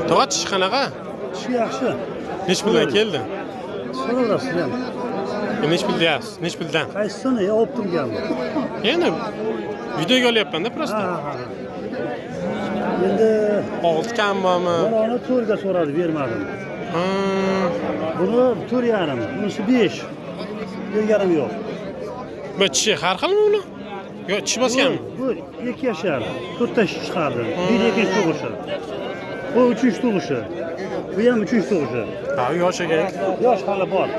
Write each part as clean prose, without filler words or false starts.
To'g'at qanaqa? Tishi yaxshi. Nech puldan keldi? So'rasiz ham. Nech pul deyapsiz? Nech puldan? Qaysini olib turganman. Yana videoga olyapman-da prosta. Endi 6 kam bormi? Bolani 4 ga so'radi, bermadim. Buni 4,5, bunisi 5. Berganim yo'q. Bu tishi har xilmi uni? Yo, tish bosganmi? Bu 2 yashar. 4 ta chiqardi. Bir ikkinchi tug'ishi. Bu 3-chi tug'ishi. Bu ham 3-chi tug'ishi. Ha, yosh ekan. Yosh hali bor.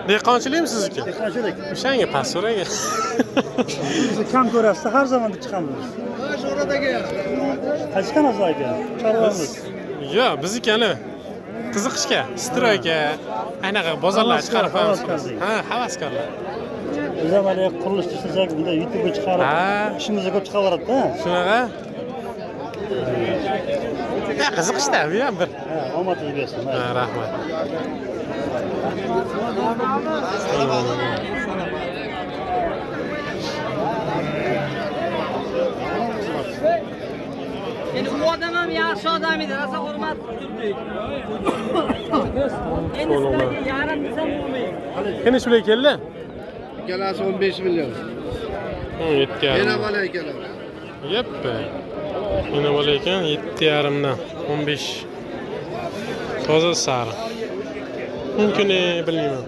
Dehqonchilikmi sizniki? Qanchalik? O'shanga past so'rang. Siz kam ko'rasiz, har zaman chiqamiz. Qaysi qanasi aka? Chorvamiz. Yo, biznikini qiziqishga, stroyga, anaqa bozorlarga chiqarib qo'yamiz. Ha, havaskorlar. Biz ham hali qurilish ishlasak, bunda YouTube'ga chiqarib, ishimizga ko'p chiqaveradi-da. Shunaqa? Ha, qiziqishda, bu ham bir. Ha, omadingiz bersin. Ha, rahmat. Endi bu odam ham yaxshi odam edi, rosa hurmat qildik. Endi sizlarga yarim desam bo'lmaydi. Qani shulay keldi? Ikkalasi 15 million. Yetti yarim. Yana bola ikkalasi. Yeppa. Yana bola ekan 7,5 dan 15. Toza sariq. Mumkin bilmayman.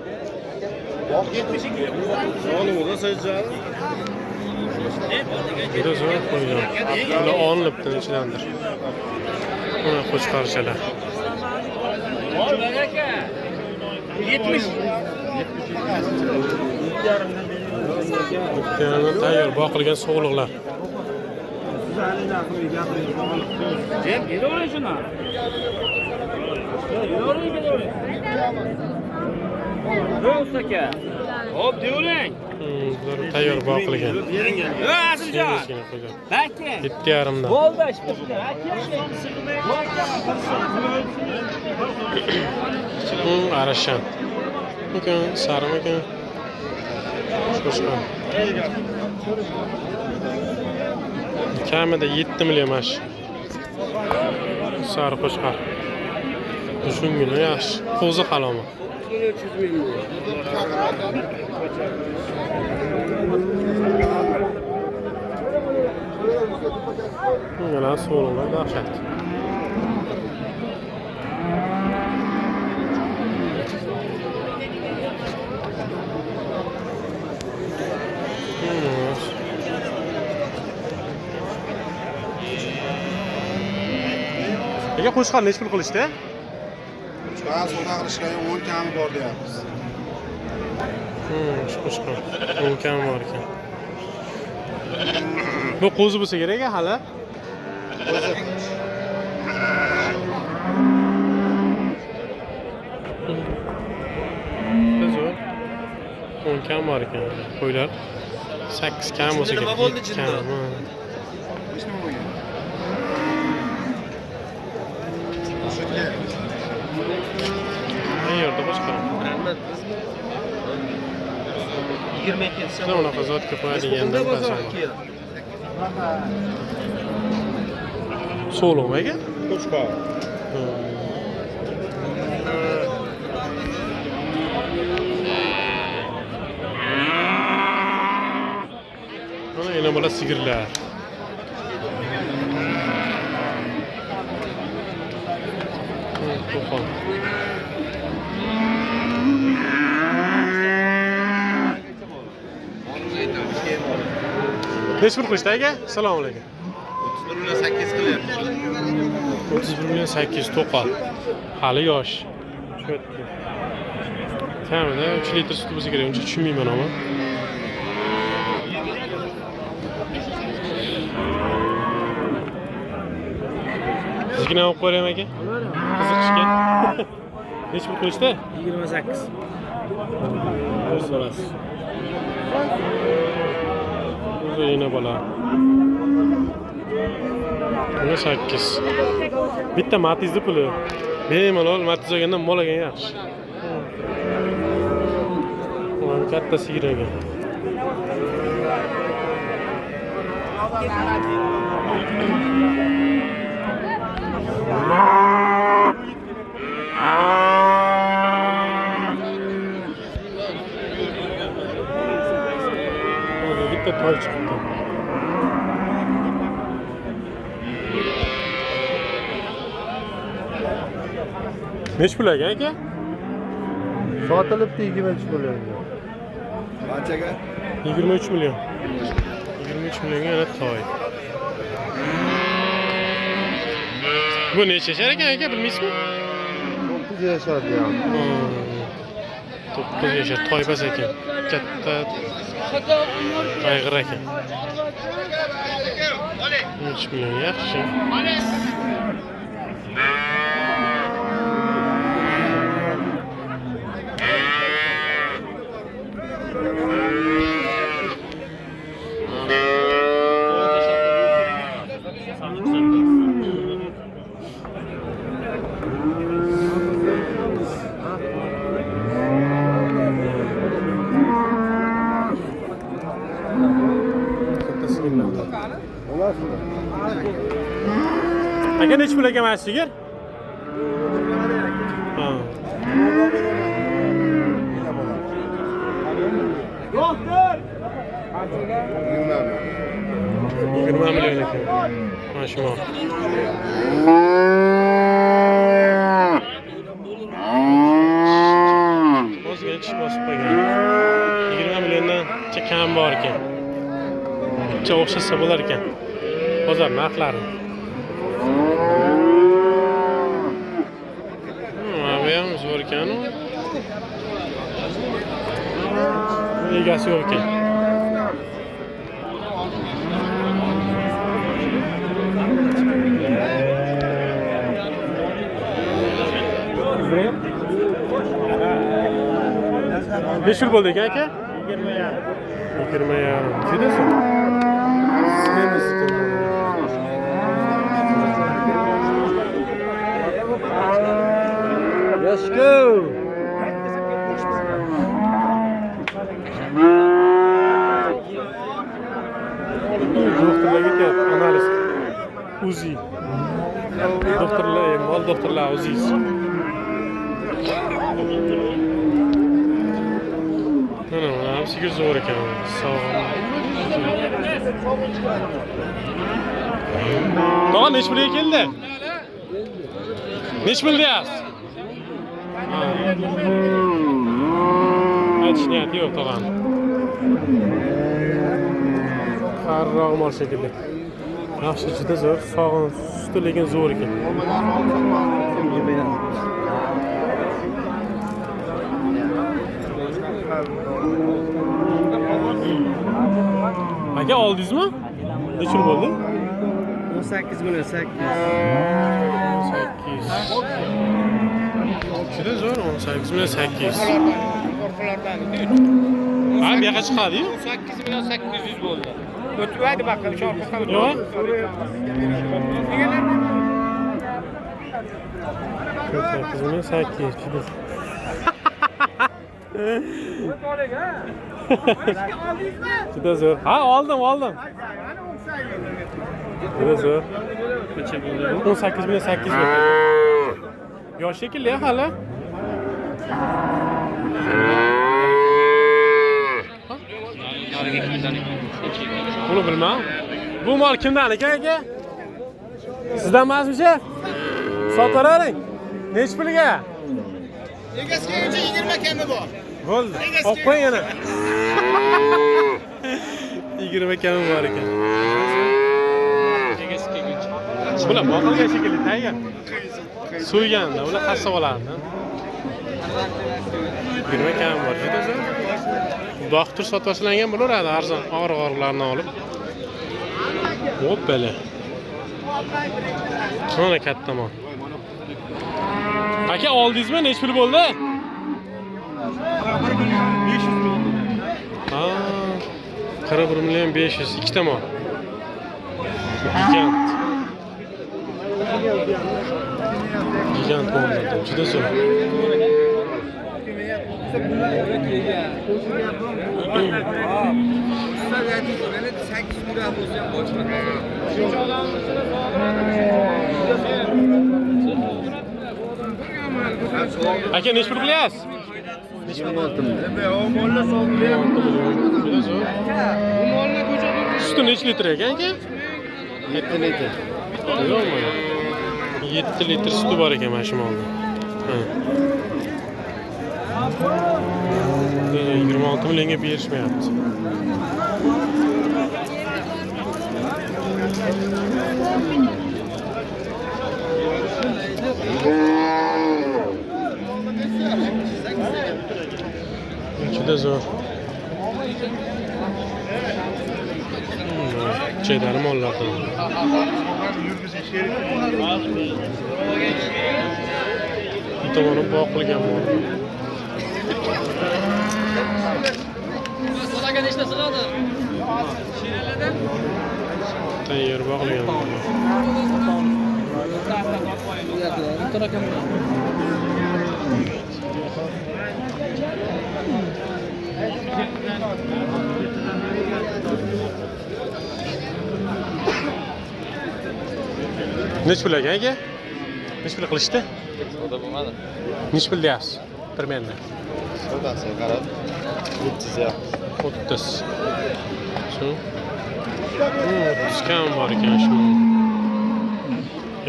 Juda zo'r qo'ygan. Ular olinibdi ichidandir. Mana qo'chqarchalar. 70. Yana tayyor boqilgan so'g'liqlar. Jeb, beravering shuni. Ro'st aka. Hop, devring. Tayyor boqilgan. Yo, Asiljon. Aka. 7,5 dan. Bo'ldi, ish bitdi. Arashan. Ekan, sariq ekan. Shoshqan. Kamida 7 million mash. Sariq qo'shqar. Shungina yaxshi. Qo'zi qalomi. 300 million. Mana so'llar dahshat. Nega qo'shqar nech pul qilishdi? Qo'shqar savdo qilishga 10 kami bor deyapmiz. Qo'shqar 10 kami bor ekan. Bu qo'zi bo'lsa kerak hali. Zo'r. 10 kam bor ekan. Qo'ylar 8 kam bo'lsa kerak. Nima bo'ldi jinda? Yerda qo'shqaram. Rahmat. 22 so'm. Unaqa zotga qo'yadigandan pasaydi. So'lov aka? Qo'chqor. Mana yana bola sigirlar. To'qon. Nech pul qilishdi aka? Assalomu alaykum. 31 million 8 qilyapti. 31 million 8 to'qol. Hali yosh. Kamida 3 litr sut bo'lsa kerak, uncha tushunmayman ama. Sizgina olib qo'yaymi aka? Qiziqishga. Nech pul qilishdi? 28. O'z bolasi. Yana bola. Buna 8. Bitta Matizning puli. Bemalol Matiz olgandan mol olgan yaxshi. Mana katta sigir ekan. Bitta toy chiqibdi. Nech pul ekan aka? Sotilibdi 23 millionga. Qanchaga? 23 million. 23 millionga yana toy. Bu necha yashar ekan aka, bilmaysizmi? 9 yashar ham. 9 yashar toy bas ekan. Katta ayg'ir ekan. 3 million yaxshi. Aka nech pul ekan mana shu sigir? Ha. 20 million ekan. Mana shu. O'zga ish bosib qo'ygan. 20 milliondan kam bor ekan. Bitta o'xshasa bo'lar ekan. Bozor narxlari. Bu ham zo'r ekan. Egasi yo'q ekan. Besh yil bo'ldi ekan aka? 20 yarim. Judasin. Let's go. Doktorlarga ketyapti, analiz. UZI. Doktorlar, mol doktorlar UZI. Mana, sigir zo'r ekan. Sog'lom. Tog'a nech pulga keldi? Nech pul deyapsiz? Aytish niyati yo'q tog'am. Qarroq mol shekilli. Yaxshi, juda zo'r, sog'lom, suti lekin zo'r ekan. Aka oldingizmi? Nech yil bo'ldi? 18 million 8. 8. Juda zo'r, 18 million 8. Ha, bu yoqqa chiqadi-yu. 8 million 800 bo'ldi. O'tmaydi baqqal chorqoqqa. Yo'q. 8 million 8. Juda. Juda zo'r. Ha, oldim. Juda zo'r. Necha bo'ldi? 18 million 8 bo'ldi. Yosh shekilli hali. Buni bilmam. Bu mol kimdan ekan aka? Sizdan emasmi, shef? Sotavering. Nech pulga? Egasiga 20 kami bor. Bo'ldi. Olib qo'ying yana. 20 kami bor ekan. Bular boqilgan shekilli tayyor. So'yganda ular qassob oladi. 20 kami bor. Juda zo'r. Doktor sotvachilangan bo'laradi, arzon, og'riq-og'riqlarni olib. Hoppala. Mana katta mol. Aka oldingizmi? Nech pul bo'ldi? 500 ming. Ha. 41 million 500 ikkita mol. Gigant bo'ldi. Juda zo'r. Aka nechi pul qilyapsiz? 26 ming. Suti nechi litr ekan aka? 7 litr. Yo'qmi? 7 litr suti bor ekan mana shu molda. 26 millionga berishmayapti. Juda zo'r. Cheydari mollardan. Bu tomoni boqilgan mol. So'lagan ishda siladi. Tayyor boqilgan mol. Nechi pul aka? Nechi pul qilishdi? Savdo bo'lmadi. Nechi pul deyapsiz? Примерно. Savdosiga qarab 700 yapmiz. 30. Shu. 30 kam bor ekan shu.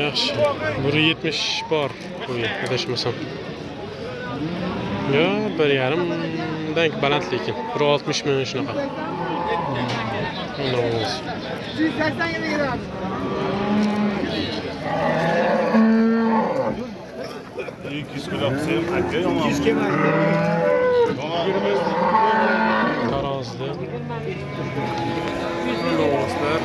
Yaxshi. 170 bor qo'y, adashmasam. Yo, 1,5 dan baland lekin. 160 ming shunaqa. Nolus. 180 ga beramiz. Tarozda. Novoslar.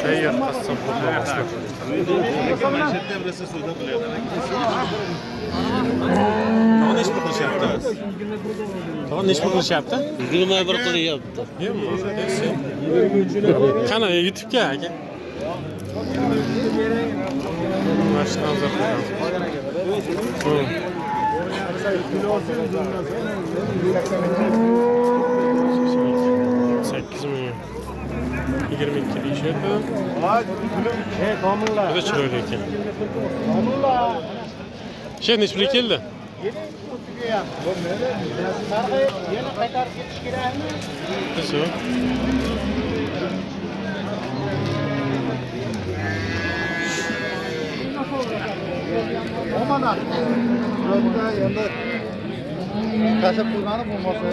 Tayyor qassob novoslar. Nechi pul qilishyapti? Tog'am nechi pul qilishyapti? 21 qilyapti. Qani YouTube'ga aka? Mashina nazar qilamiz. 8 ming. 22 deyishyapti. Juda chiroyli ekan. Shu nechi pulga keldi? Yana qaytarib ketish kerakmi? Shu. Mana. Buyoqda endi tashlab qo'ygani bo'lmasa.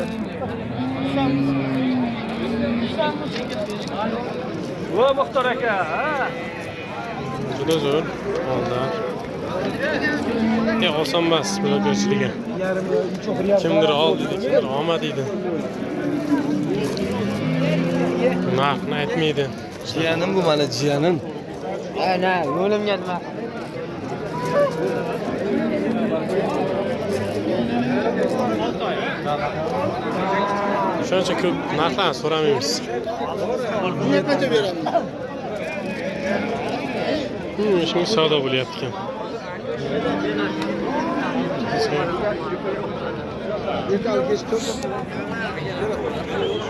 Voy Muxtor aka, ha? Juda zo'r mollar. Olsam emas, bularga. Kimdir oldi, kimdir olmadi deydi. Narxni aytmaydi. Jiyanim bu mana jiyanim. Ana, yo'limga nima? Shuncha ko'p narxlarni so'ramaymiz. Bunga qancha beraman? Shunga savdo bo'lyapti ekan. Yetal kesh ko'p.